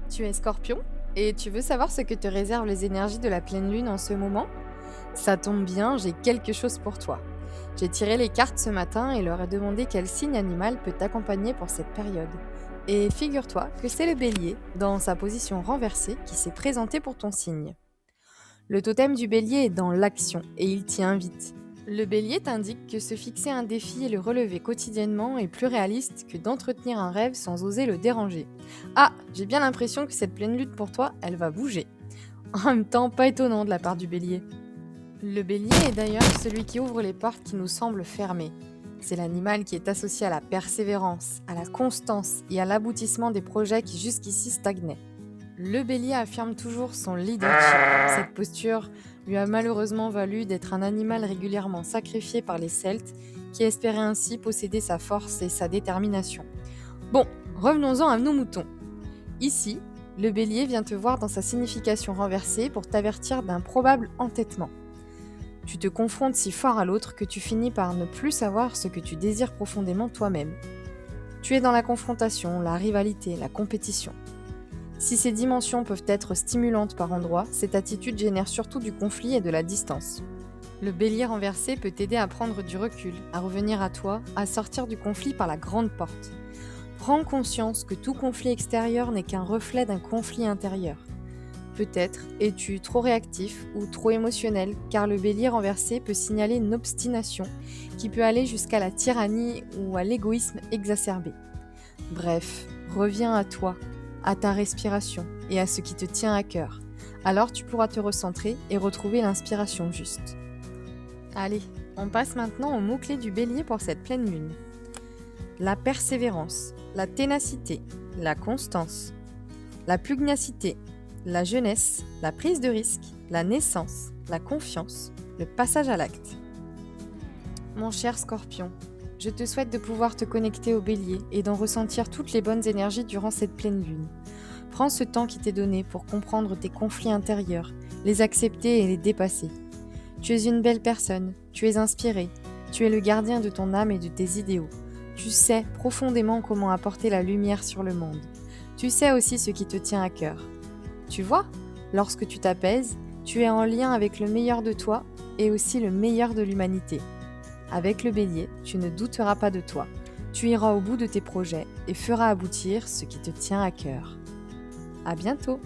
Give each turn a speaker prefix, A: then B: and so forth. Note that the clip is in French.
A: Tu es Scorpion et tu veux savoir ce que te réservent les énergies de la pleine lune en ce moment? Ça tombe bien, j'ai quelque chose pour toi. J'ai tiré les cartes ce matin et leur ai demandé quel signe animal peut t'accompagner pour cette période. Et figure-toi que c'est le bélier, dans sa position renversée, qui s'est présenté pour ton signe. Le totem du bélier est dans l'action et il t'y invite. Le bélier t'indique que se fixer un défi et le relever quotidiennement est plus réaliste que d'entretenir un rêve sans oser le déranger. Ah, j'ai bien l'impression que cette pleine lutte pour toi, elle va bouger. En même temps, pas étonnant de la part du bélier. Le bélier est d'ailleurs celui qui ouvre les portes qui nous semblent fermées. C'est l'animal qui est associé à la persévérance, à la constance et à l'aboutissement des projets qui jusqu'ici stagnaient. Le bélier affirme toujours son leadership. Cette posture lui a malheureusement valu d'être un animal régulièrement sacrifié par les Celtes qui espéraient ainsi posséder sa force et sa détermination. Bon, revenons-en à nos moutons. Ici, le bélier vient te voir dans sa signification renversée pour t'avertir d'un probable entêtement. Tu te confrontes si fort à l'autre que tu finis par ne plus savoir ce que tu désires profondément toi-même. Tu es dans la confrontation, la rivalité, la compétition. Si ces dimensions peuvent être stimulantes par endroits, cette attitude génère surtout du conflit et de la distance. Le bélier renversé peut t'aider à prendre du recul, à revenir à toi, à sortir du conflit par la grande porte. Prends conscience que tout conflit extérieur n'est qu'un reflet d'un conflit intérieur. Peut-être es-tu trop réactif ou trop émotionnel, car le bélier renversé peut signaler une obstination qui peut aller jusqu'à la tyrannie ou à l'égoïsme exacerbé. Bref, reviens à toi, à ta respiration et à ce qui te tient à cœur. Alors tu pourras te recentrer et retrouver l'inspiration juste. Allez, on passe maintenant aux mots-clés du bélier pour cette pleine lune. La persévérance, la ténacité, la constance, la pugnacité, la jeunesse, la prise de risque, la naissance, la confiance, le passage à l'acte. Mon cher Scorpion, je te souhaite de pouvoir te connecter au bélier et d'en ressentir toutes les bonnes énergies durant cette pleine lune. Prends ce temps qui t'est donné pour comprendre tes conflits intérieurs, les accepter et les dépasser. Tu es une belle personne, tu es inspiré, tu es le gardien de ton âme et de tes idéaux. Tu sais profondément comment apporter la lumière sur le monde. Tu sais aussi ce qui te tient à cœur. Tu vois, lorsque tu t'apaises, tu es en lien avec le meilleur de toi et aussi le meilleur de l'humanité. Avec le bélier, tu ne douteras pas de toi. Tu iras au bout de tes projets et feras aboutir ce qui te tient à cœur. À bientôt!